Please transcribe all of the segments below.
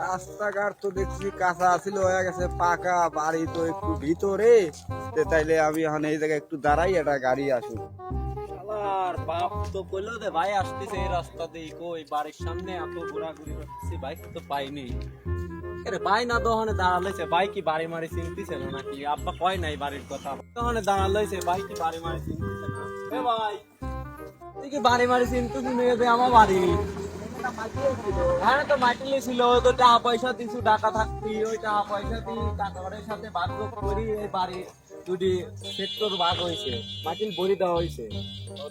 রাস্তাঘাট তো দেখছি কাঁচা ছিল, হয়ে গেছে পাকা, বাড়ি তো একটু ভিতরে। তাইলে আমি এখন এই জায়গায় একটু দাঁড়াই, একটা গাড়ি আসুক। শালার বাপ তো কইলো দে ভাই আসতেছে এই রাস্তা দিয়ে, কই বাড়ির সামনে এত ঘোরাঘুরি করতেছি, বাইক তো পাইনি। আরে ভাই না দোকানে দাঁড়ালেছে, ভাই কি বাড়ি মারি চিনতেছিল নাকি? আব্বা কয় নাই বাড়ির কথা, দোকানে দাঁড়ালেছে, ভাই কি বাড়ি মারি চিনতেছে না? এ ভাই তুই কি বাড়ি মারি চিনতেছি নিয়ে যে আমার বাড়ি? হ্যাঁ তো মাইকেলে ছিল, তো টাকা পয়সা দিছু, টাকা থাকতি, ওই টাকা পয়সা দিয়ে কাকাবাড়ির সাথে ভাগ্য করি এই বাড়ি দুটি সেক্টর ভাগ হয়েছে, মাইকেল বড়ি দেওয়া হয়েছে।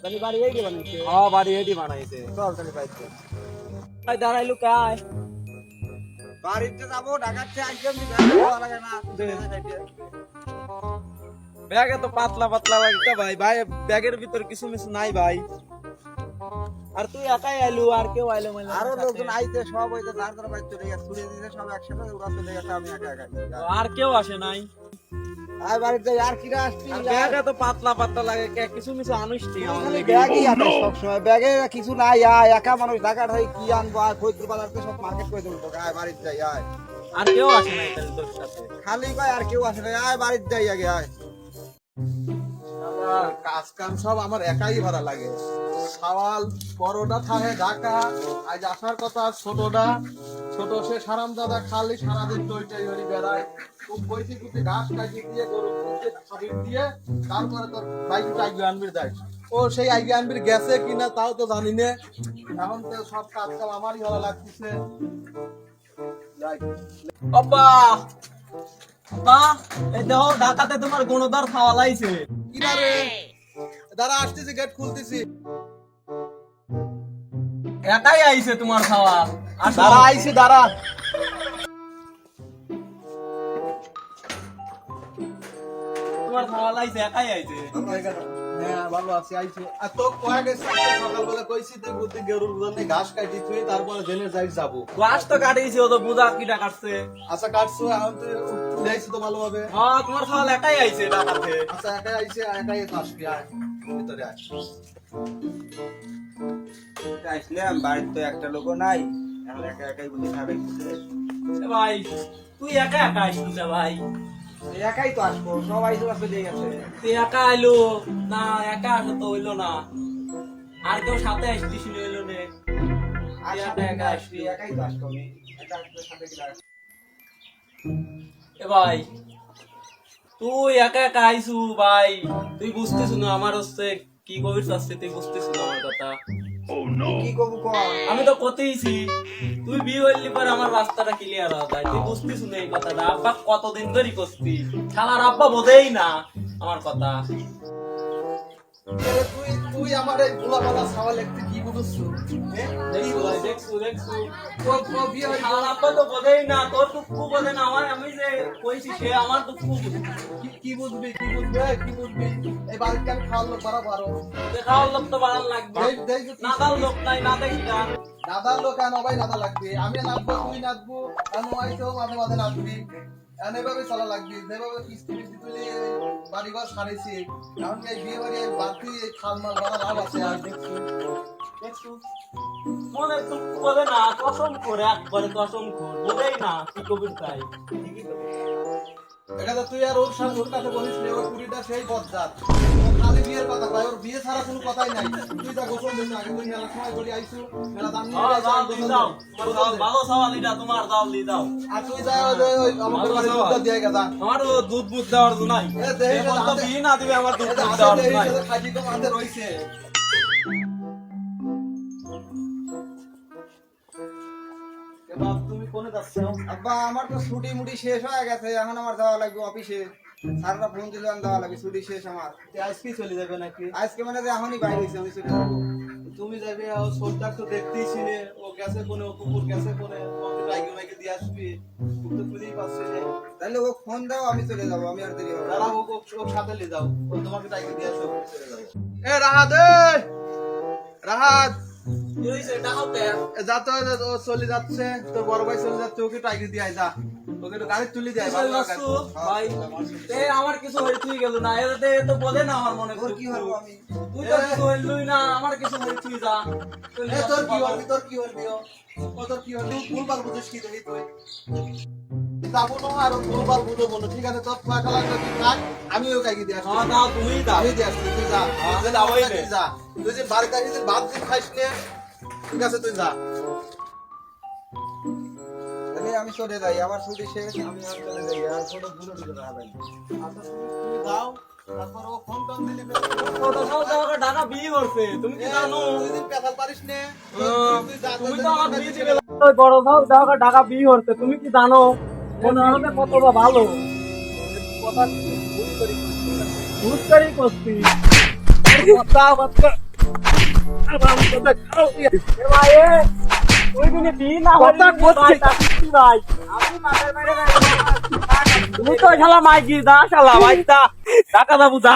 তাহলে বাড়ি এই বানাইছে। হ্যাঁ বাড়ি এটি বানাইছে। চল তাহলে বাইতে ভাই দাঁড়াইলু কায়? বাড়িতে যাবো, ঢাকাতে একদম লাগে না। ব্যাগে তো পাতলা পাতলা লাগে ভাই, ভাই ব্যাগের ভিতর কিছু মিছু নাই ভাই। আর তুই একাই আইলু, আর কেউ আইলো মানে? আরো লোকজন আইতে, সব হইতে যার যার বাইর চলে গেছে, ছুড়ে দিতে সব একসাথে, ওরা চলে গেছে, আমি একা একা। আর কেউ আসে নাই? আয় বাড়িতে যাই, আর কিরা আসছি? ব্যাগে তো পাতলা পাতলা লাগে, কিছু মিছু আনুষ্টি ব্যাগই আনে সবসময়, ব্যাগে কিছু নাই। আয় একা মানুষ, ঢাকা ঢাই কি আনবো? আর ফৈজপুর বাজারতে সব মার্কেট করে দেবো তোকে। আয় বাড়িতে যাই, আয়। আর কেউ আসে নাই তাহলে তোর সাথে? খালি ভাই আর কেউ আসে না, আয় বাড়িতে যাই আগে, আয়। আমার কাজ কাম সব আমার একাই ভাড়া লাগে। সওয়াল বড়টা থাকে ঢাকা, আজ আসার কথা ছোটটা, ছোট সে সারাম দাদা খালি সারাদিন দইটাই হরি বেড়ায়। খুব বইতে কুটি ঘাস কাটিয়ে দিয়ে গরু খাবির দিয়ে, তারপরে তোর বাইকটা আইগে আনবির দেয়। ও সেই আইগে আনবির গেছে কিনা তাও তো জানি না। এখন তো সব কাজ কাম আমারই ভালো লাগতেছে। আব্বা আব্বা, এই দেখো ঢাকাতে তোমার গুণদার খাওয়া লাইছে। কিনা রে দাঁড়া, আসতেছি, গেট খুলতেছি। একাই আইছে তোমার খাওয়া? দাঁড়া আইছি, দাঁড়া। তোমার খাওয়া লাইছে, একাই আইছে। হ্যাঁ ভালো আছি, আইছি। আর তো কয়া গেছে সকালবেলা কইছি তুই বুদ্ধি গরুর জন্য ঘাস কাটি তুই, তারপরে জেলে যাই যাবো। ক্লাস তো কাটিয়েছে, ও তো বুঝা কিটা কাটছে। আচ্ছা কাটছো, এখন তুই উঠে আইছি তো ভালোভাবে। হ্যাঁ তোমার খাওয়া একাই আইছে ঢাকাতে। আচ্ছা একাই আইছে, একাই আসবি, আয় ভিতরে আয়। আসলাম, বাড়িতে তো একটা লোকও নাই, এখন একা একাই বুঝে খাবে। এ ভাই তুই একা একা আইছিস ভাই? একাই তো আসবো, সবাই তো চলে গেছে। তুই একা আইলো না? একা আসা তো হইলো না, আর কেউ সাথে আসতিস হইলো নে। আর তুই সাথে একা একা একা আসবি। আসবি, একাই তো আসবো আমি। একা আসলে সাথে কি লাগে? এ ভাই তুই একা একা আইসু ভাই, তুই বুঝতেছ না আমার হচ্ছে কি গভীর চাচ্ছে, তুই বুঝতেছ না আমার কথা। কি করবো কর? আমি তো কতেইছি, তুই বিয়ে হইলি পরে আমার রাস্তাটা ক্লিয়ার হয়ে যায়, তুই বুঝতিস না এই কথাটা। আব্বা কতদিন ধরে করছি, শালার আব্বা বোঝেই না আমার কথা। তুই তুই আমার এই গোলাপালা সওয়াল একটু কি বুঝছো? দেখছু ভাই, দেখছু দেখছু ও বিয়ে হয়ে শালার আব্বা তো বোঝেই না, তোর দুঃখ বোঝে না, আমার আমি যে কইছি সে আমার দুঃখ বুঝে। কি বুঝবি, কি বুঝবি, কি বুঝবি? এই বাড়িতে আমি খাওয়ার লোক বাড়া বারো। দেখাওয়ার লোক তো বাড়ান লাগবে, নাদার লোক নাই, না দেখি না। নাদার লোক কেন ভাই? নাদা লাগবে, আমি নাচবো, তুই নাচবো, আর নয়তো মাঝে মাঝে নাচবি। এখন এভাবে চলা লাগবে, যেভাবে কিস্তি মিস্তি তুলে বাড়িঘর সারিয়েছি, এখন এই বিয়ে বাড়ি বাড়তি খাল মাল বাড়া লাভ আছে। আর দেখছি দেখছু মনে দুঃখ বোঝে না, কসম করে একবারে কসম করে বোঝেই না কি কবির তাই। এটা তো তুই আর ওর সাথে ওর কাছে বলিস রে, ওর কুড়িটা সেই বদজাত, ও খালি বিয়ের কথা কয়, ওর বিয়ে ছাড়া কোনো কথাই নাই। তুই যা গোসল দিস আগে, তুই মেলার সময় বলি আইসু, মেলা দাম নিয়ে হ্যাঁ, আইসু, দাও, গোসল দিয়ে দে। দাও। গোসল দাও, দে। ভালো সওয়াল এটা, তোমার দাও, দিয়ে দাও। আর তুই যা ওই আমাদের বাড়ি দুধটা দিয়ে গেছা। আমার তো দুধ বুধ দেওয়ার জন্য নাই, এ দেহি এই বলতো হাতে- বিয়ে না দিবে আমার দুধ এটা বুধ হাতে দেওয়ার দেহি জন্য নাই। সাথে খাজি কম হাতে রইছে। এ বাপ, তুমি কোনে যাচ্ছ? আব্বা আমার তো ছুটি মুটি শেষ হয়ে গেছে, এখন আমার যাওয়া লাগবে অফিসে। স্যাররা ফোন দিলে আমি যাওয়া লাগবে, ছুটি শেষ আমার। তুই আজকেই চলে যাবে নাকি? আজকে মানে যে এখনই বাইরে হয়েছে, আমি চলে যাবো। তুমি যাবে, ও সর্দার তো দেখতেই ছিলে, ও গেছে কোনে, ও কুকুর গেছে কোনে, তোমাকে টাইগে মাইকে দিয়ে আসবি, তুমি তো খুঁজেই পাচ্ছি না। তাহলে ও ফোন দাও, আমি চলে যাবো, আমি আর দেরি হবে না। দাঁড়া, ওর সাথে নিয়ে যাও, ও তোমাকে টাইগে দিয়ে আসো, চলে যাবো। এ রাহাত, রাহাত, কি হইছে টাকা তে এ যা তো ও চলে যাচ্ছে তোর বড় ভাই চলে যাচ্ছে ওকে টাইগে দিয়ে আয় যা ওকে একটু গাড়ি তুলে দিয়ে আয়, ভালো লাগে। ভাই এ আমার কিছু হইতেই গেল না এতে তো বলে না আমার মনে তোর কি হলো আমি তুই তো কিছু হইলই না আমার কিছু হইতেই যা এ তোর কি হবি ও তোর কি হবি ভুলবার বুঝিস কি দেখি তুই যাবো না আর ভুলবার বুঝবো না ঠিক আছে তোর টাকা লাগবে তুই থাক আমিও কাইগে দিয়ে আসছি হ্যাঁ দাও তুমি দাও আমি দিয়ে আসছি তুই যা তুই যাবোই নে। তুই যা তুই যে বাড়িতে আসিস ভাত দিন খাইস নে ঠিক আছে তুই যা তাহলে আমি চলে যাই আমার ছুটি শেষ আমি আর চলে যাই আর ছোট ভুলে ঢুকে যাবেন আচ্ছা তুমি যাও তারপর ও ফোন টোন দিলি ছোট সব টাকা টাকা বিয়ে করছে তুমি কি জানো তুই দিন পেশাল পারিস নে তুই যা তুমি তো আমার বিয়ে দিবে ওই বড় সব টাকা টাকা বিয়ে করছে তুমি কি জানো মনে হবে কতটা ভালো কথা ভুল করি করছি কথা বাচ্চা আরাম করে খাও এ ভাই ওই দিনে বিয়ে না কথা করছি ভাই আমি মাথায় মেরে তুমি তো শালা মাইকি দা শালা ভাই দা টাকা দাবু দা